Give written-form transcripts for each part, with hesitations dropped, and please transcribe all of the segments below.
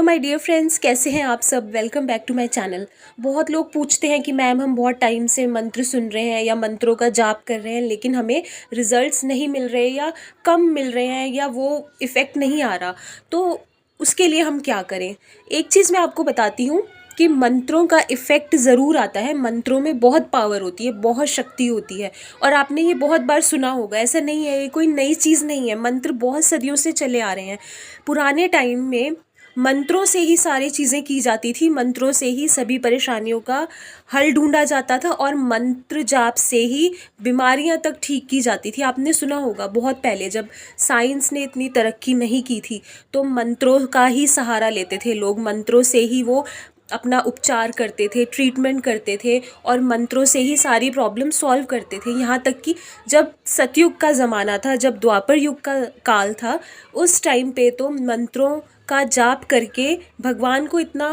My dear friends, कैसे हैं आप सब। Welcome back to my channel. बहुत लोग पूछते हैं कि मैम हम बहुत टाइम से मंत्र सुन रहे हैं या मंत्रों का जाप कर रहे हैं, लेकिन हमें रिजल्ट्स नहीं मिल रहे या कम मिल रहे हैं या वो इफ़ेक्ट नहीं आ रहा। तो उसके लिए हम क्या करें। एक चीज़ मैं आपको बताती हूँ कि मंत्रों का इफ़ेक्ट ज़रूर आता है। मंत्रों में बहुत पावर होती है, बहुत शक्ति होती है, और आपने ये बहुत बार सुना होगा। ऐसा नहीं है, ये कोई नई चीज़ नहीं है। मंत्र बहुत सदियों से चले आ रहे हैं। पुराने टाइम में मंत्रों से ही सारी चीज़ें की जाती थी, मंत्रों से ही सभी परेशानियों का हल ढूंढा जाता था, और मंत्र जाप से ही बीमारियां तक ठीक की जाती थी। आपने सुना होगा बहुत पहले, जब साइंस ने इतनी तरक्की नहीं की थी, तो मंत्रों का ही सहारा लेते थे लोग। मंत्रों से ही वो अपना उपचार करते थे, ट्रीटमेंट करते थे, और मंत्रों से ही सारी प्रॉब्लम सॉल्व करते थे। यहाँ तक कि जब सतयुग का ज़माना था, जब द्वापर युग का काल था, उस टाइम पे तो मंत्रों का जाप करके भगवान को इतना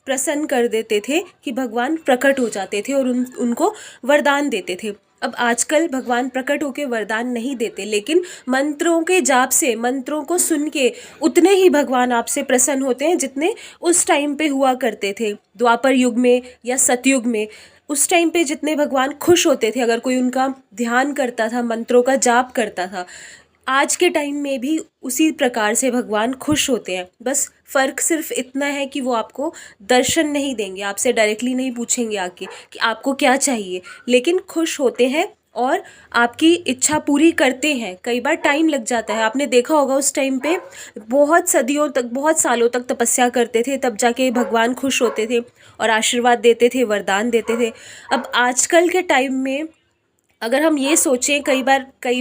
प्रसन्न कर देते थे कि भगवान प्रकट हो जाते थे और उनको वरदान देते थे। अब आजकल भगवान प्रकट होकर वरदान नहीं देते, लेकिन मंत्रों के जाप से, मंत्रों को सुन के उतने ही भगवान आपसे प्रसन्न होते हैं जितने उस टाइम पे हुआ करते थे, द्वापर युग में या सतयुग में। उस टाइम पे जितने भगवान खुश होते थे अगर कोई उनका ध्यान करता था, मंत्रों का जाप करता था, आज के टाइम में भी उसी प्रकार से भगवान खुश होते हैं। बस फ़र्क सिर्फ इतना है कि वो आपको दर्शन नहीं देंगे, आपसे डायरेक्टली नहीं पूछेंगे आके कि आपको क्या चाहिए, लेकिन खुश होते हैं और आपकी इच्छा पूरी करते हैं। कई बार टाइम लग जाता है, आपने देखा होगा उस टाइम पे बहुत सदियों तक, बहुत सालों तक तपस्या करते थे, तब जाके भगवान खुश होते थे और आशीर्वाद देते थे, वरदान देते थे। अब आजकल के टाइम में अगर हम ये सोचें, कई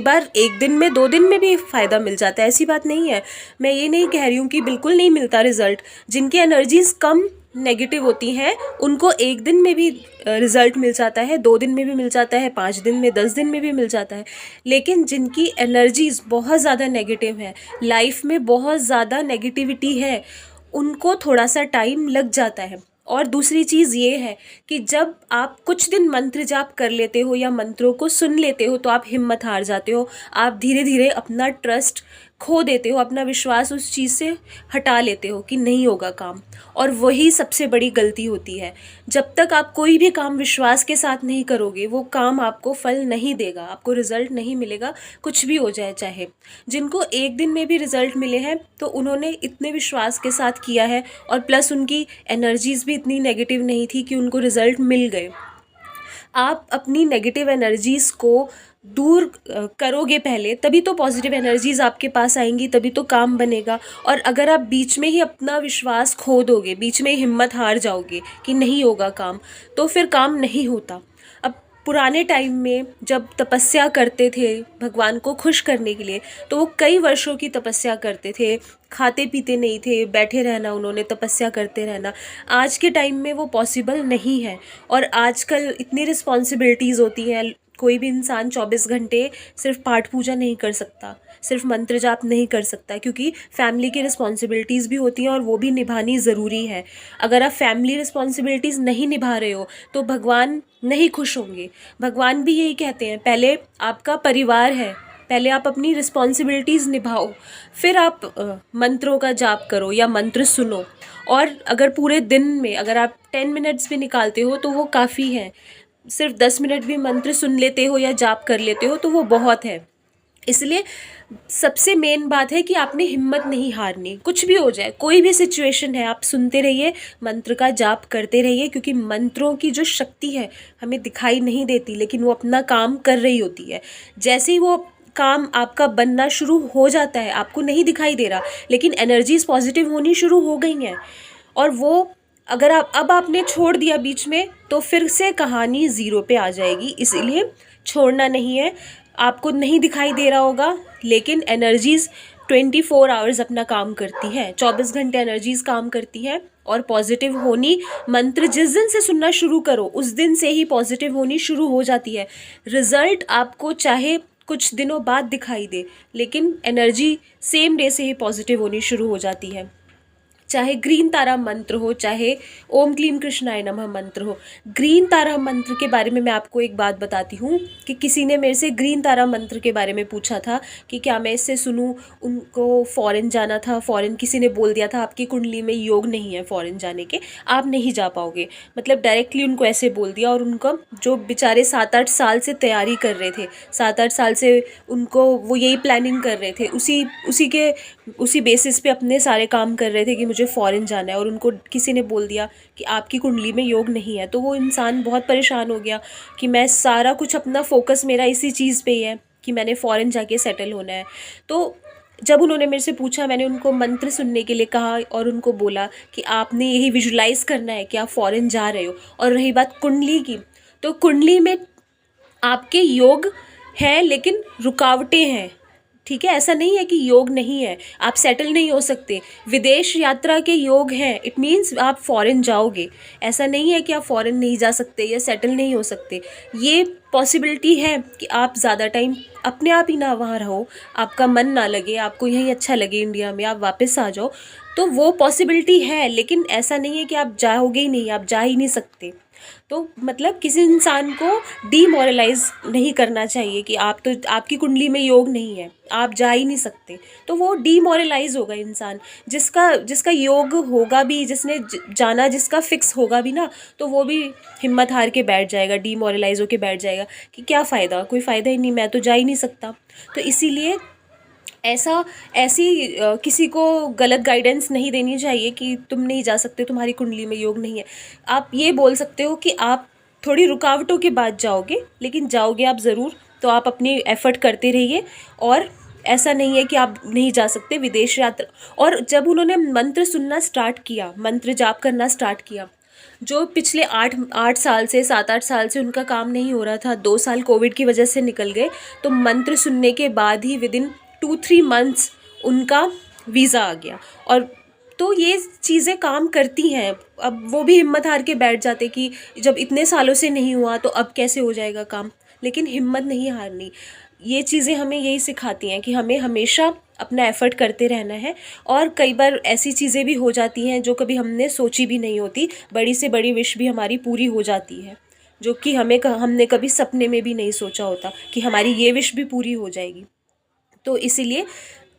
बार एक दिन में, 2 दिन में भी फ़ायदा मिल जाता है, ऐसी बात नहीं है। मैं ये नहीं कह रही हूँ कि बिल्कुल नहीं मिलता रिज़ल्ट। जिनकी एनर्जीज़ कम नेगेटिव होती हैं उनको एक दिन में भी रिज़ल्ट मिल जाता है, 2 दिन में भी मिल जाता है, 5 दिन में, 10 दिन में भी मिल जाता है। लेकिन जिनकी एनर्जीज़ बहुत ज़्यादा नेगेटिव है, लाइफ में बहुत ज़्यादा नेगेटिविटी है, उनको थोड़ा सा टाइम लग जाता है। और दूसरी चीज़ ये है कि जब आप कुछ दिन मंत्र जाप कर लेते हो या मंत्रों को सुन लेते हो, तो आप हिम्मत हार जाते हो। आप धीरे धीरे अपना ट्रस्ट खो देते हो, अपना विश्वास उस चीज़ से हटा लेते हो कि नहीं होगा काम। और वही सबसे बड़ी गलती होती है। जब तक आप कोई भी काम विश्वास के साथ नहीं करोगे, वो काम आपको फल नहीं देगा, आपको रिज़ल्ट नहीं मिलेगा, कुछ भी हो जाए चाहे। जिनको एक दिन में भी रिज़ल्ट मिले हैं, तो उन्होंने इतने विश्वास के साथ किया है, और प्लस उनकी एनर्जीज़ भी इतनी नेगेटिव नहीं थी कि उनको रिज़ल्ट मिल गए। आप अपनी नेगेटिव एनर्जीज़ को दूर करोगे पहले, तभी तो पॉजिटिव एनर्जीज़ आपके पास आएंगी, तभी तो काम बनेगा। और अगर आप बीच में ही अपना विश्वास खो दोगे, बीच में ही हिम्मत हार जाओगे कि नहीं होगा काम, तो फिर काम नहीं होता। अब पुराने टाइम में जब तपस्या करते थे भगवान को खुश करने के लिए, तो वो कई वर्षों की तपस्या करते थे, खाते पीते नहीं थे, बैठे रहना, उन्होंने तपस्या करते रहना। आज के टाइम में वो पॉसिबल नहीं है। और आजकल इतनी रिस्पॉन्सिबिलिटीज़ होती हैं, कोई भी इंसान 24 घंटे सिर्फ पाठ पूजा नहीं कर सकता, सिर्फ मंत्र जाप नहीं कर सकता, क्योंकि फैमिली की रिस्पॉन्सिबिलिटीज़ भी होती हैं और वो भी निभानी ज़रूरी है। अगर आप फैमिली रिस्पॉन्सिबिलिटीज़ नहीं निभा रहे हो तो भगवान नहीं खुश होंगे। भगवान भी यही कहते हैं, पहले आपका परिवार है, पहले आप अपनी रिस्पॉन्सिबिलिटीज़ निभाओ, फिर आप मंत्रों का जाप करो या मंत्र सुनो। और अगर पूरे दिन में अगर आप 10 मिनट्स भी निकालते हो तो वो काफ़ी है। सिर्फ 10 मिनट भी मंत्र सुन लेते हो या जाप कर लेते हो तो वो बहुत है। इसलिए सबसे मेन बात है कि आपने हिम्मत नहीं हारनी। कुछ भी हो जाए, कोई भी सिचुएशन है, आप सुनते रहिए, मंत्र का जाप करते रहिए, क्योंकि मंत्रों की जो शक्ति है हमें दिखाई नहीं देती, लेकिन वो अपना काम कर रही होती है। जैसे ही वो काम आपका बनना शुरू हो जाता है, आपको नहीं दिखाई दे रहा, लेकिन एनर्जीज पॉजिटिव होनी शुरू हो गई हैं, और वो अगर अब आपने छोड़ दिया बीच में, तो फिर से कहानी ज़ीरो पे आ जाएगी। इसीलिए छोड़ना नहीं है। आपको नहीं दिखाई दे रहा होगा, लेकिन एनर्जीज़ 24 आवर्स अपना काम करती हैं, 24 घंटे एनर्जीज़ काम करती हैं। और पॉजिटिव होनी, मंत्र जिस दिन से सुनना शुरू करो उस दिन से ही पॉजिटिव होनी शुरू हो जाती है। रिज़ल्ट आपको चाहे कुछ दिनों बाद दिखाई दे, लेकिन एनर्जी सेम डे से ही पॉजिटिव होनी शुरू हो जाती है। चाहे ग्रीन तारा मंत्र हो, चाहे ओम क्लीम कृष्णाय नमः मंत्र हो। ग्रीन तारा मंत्र के बारे में मैं आपको एक बात बताती हूँ कि किसी ने मेरे से ग्रीन तारा मंत्र के बारे में पूछा था कि क्या मैं इससे सुनूँ। उनको फ़ॉरेन जाना था, फ़ॉरेन किसी ने बोल दिया था आपकी कुंडली में योग नहीं है फ़ॉरेन जाने के, आप नहीं जा पाओगे, मतलब डायरेक्टली उनको ऐसे बोल दिया। और उनका जो बेचारे 7-8 साल से तैयारी कर रहे थे, 7-8 साल से उनको वो यही प्लानिंग कर रहे थे, उसी बेसिस पे अपने सारे काम कर रहे थे कि मुझे फ़ॉरेन जाना है, और उनको किसी ने बोल दिया कि आपकी कुंडली में योग नहीं है। तो वो इंसान बहुत परेशान हो गया कि मैं सारा कुछ अपना फोकस मेरा इसी चीज़ पे ही है कि मैंने फ़ॉरेन जाके सेटल होना है। तो जब उन्होंने मेरे से पूछा, मैंने उनको मंत्र सुनने के लिए कहा और उनको बोला कि आपने यही विजुलाइज़ करना है कि आप फ़ॉरेन जा रहे हो। और रही बात कुंडली की, तो कुंडली में आपके योग हैं लेकिन रुकावटें हैं, ठीक है। ऐसा नहीं है कि योग नहीं है, आप सेटल नहीं हो सकते। विदेश यात्रा के योग हैं, इट मीन्स आप फॉरेन जाओगे। ऐसा नहीं है कि आप फॉरेन नहीं जा सकते या सेटल नहीं हो सकते। ये पॉसिबिलिटी है कि आप ज़्यादा टाइम अपने आप ही ना वहाँ रहो, आपका मन ना लगे, आपको यहीं अच्छा लगे इंडिया में, आप वापस आ जाओ, तो वो पॉसिबिलिटी है। लेकिन ऐसा नहीं है कि आप जाओगे ही नहीं, आप जा ही नहीं सकते। तो मतलब किसी इंसान को डीमोरलाइज नहीं करना चाहिए कि आप तो, आपकी कुंडली में योग नहीं है, आप जा ही नहीं सकते, तो वो डीमोरलाइज होगा इंसान। जिसका योग होगा भी, जिसने जाना जिसका फिक्स होगा भी ना, तो वो भी हिम्मत हार के बैठ जाएगा, डीमोरलाइज होके बैठ जाएगा कि क्या फ़ायदा, कोई फ़ायदा ही नहीं, मैं तो जा ही नहीं सकता। तो इसीलिए किसी को गलत गाइडेंस नहीं देनी चाहिए कि तुम नहीं जा सकते, तुम्हारी कुंडली में योग नहीं है। आप ये बोल सकते हो कि आप थोड़ी रुकावटों के बाद जाओगे, लेकिन जाओगे आप ज़रूर। तो आप अपनी एफ़र्ट करते रहिए, और ऐसा नहीं है कि आप नहीं जा सकते विदेश यात्रा। और जब उन्होंने मंत्र सुनना स्टार्ट किया, मंत्र जाप करना स्टार्ट किया, जो पिछले 8 साल से 7-8 साल से उनका काम नहीं हो रहा था, 2 साल कोविड की वजह से निकल गए, तो मंत्र सुनने के बाद ही विदिन 2-3 मंथ्स उनका वीज़ा आ गया। और तो ये चीज़ें काम करती हैं। अब वो भी हिम्मत हार के बैठ जाते कि जब इतने सालों से नहीं हुआ तो अब कैसे हो जाएगा काम। लेकिन हिम्मत नहीं हारनी, ये चीज़ें हमें यही सिखाती हैं कि हमें हमेशा अपना एफ़र्ट करते रहना है। और कई बार ऐसी चीज़ें भी हो जाती हैं जो कभी हमने सोची भी नहीं होती, बड़ी से बड़ी विश भी हमारी पूरी हो जाती है, जो कि हमने कभी सपने में भी नहीं सोचा होता कि हमारी ये विश भी पूरी हो जाएगी। तो इसीलिए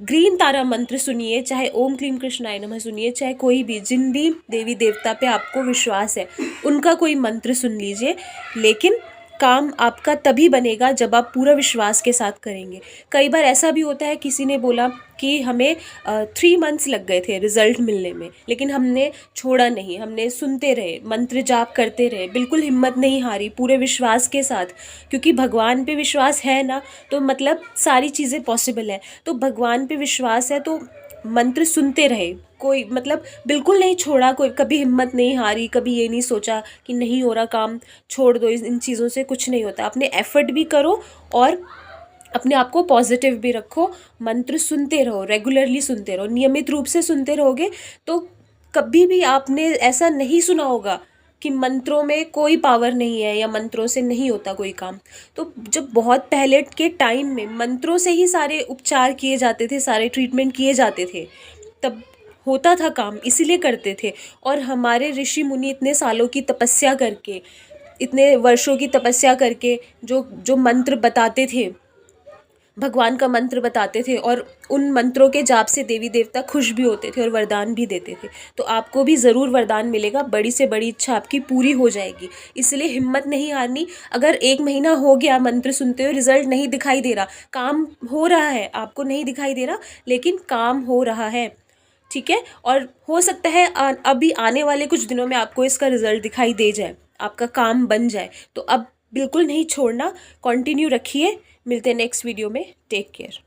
ग्रीन तारा मंत्र सुनिए, चाहे ओम क्लीम कृष्णाय नमः सुनिए, चाहे कोई भी, जिन भी देवी देवता पे आपको विश्वास है उनका कोई मंत्र सुन लीजिए। लेकिन काम आपका तभी बनेगा जब आप पूरा विश्वास के साथ करेंगे। कई बार ऐसा भी होता है, किसी ने बोला कि हमें 3 मंथ्स लग गए थे रिज़ल्ट मिलने में, लेकिन हमने छोड़ा नहीं, हमने सुनते रहे, मंत्र जाप करते रहे, बिल्कुल हिम्मत नहीं हारी, पूरे विश्वास के साथ। क्योंकि भगवान पे विश्वास है ना, तो मतलब सारी चीज़ें पॉसिबल है। तो भगवान पे विश्वास है तो मंत्र सुनते रहे, कोई मतलब बिल्कुल नहीं छोड़ा, कोई कभी हिम्मत नहीं हारी, कभी ये नहीं सोचा कि नहीं हो रहा काम, छोड़ दो, इन चीज़ों से कुछ नहीं होता। अपने एफ़र्ट भी करो और अपने आप को पॉजिटिव भी रखो, मंत्र सुनते रहो, रेगुलरली सुनते रहो, नियमित रूप से सुनते रहोगे तो कभी भी आपने ऐसा नहीं सुना होगा कि मंत्रों में कोई पावर नहीं है या मंत्रों से नहीं होता कोई काम। तो जब बहुत पहले के टाइम में मंत्रों से ही सारे उपचार किए जाते थे, सारे ट्रीटमेंट किए जाते थे, तब होता था काम, इसीलिए करते थे। और हमारे ऋषि मुनि इतने सालों की तपस्या करके, इतने वर्षों की तपस्या करके जो जो मंत्र बताते थे, भगवान का मंत्र बताते थे, और उन मंत्रों के जाप से देवी देवता खुश भी होते थे और वरदान भी देते थे। तो आपको भी ज़रूर वरदान मिलेगा, बड़ी से बड़ी इच्छा आपकी पूरी हो जाएगी। इसलिए हिम्मत नहीं हारनी। अगर 1 महीना हो गया मंत्र सुनते हुए, रिज़ल्ट नहीं दिखाई दे रहा, काम हो रहा है, आपको नहीं दिखाई दे रहा लेकिन काम हो रहा है, ठीक है। और हो सकता है अभी आने वाले कुछ दिनों में आपको इसका रिज़ल्ट दिखाई दे जाए, आपका काम बन जाए। तो अब बिल्कुल नहीं छोड़ना, कंटिन्यू रखिए। मिलते हैं नेक्स्ट वीडियो में, टेक केयर।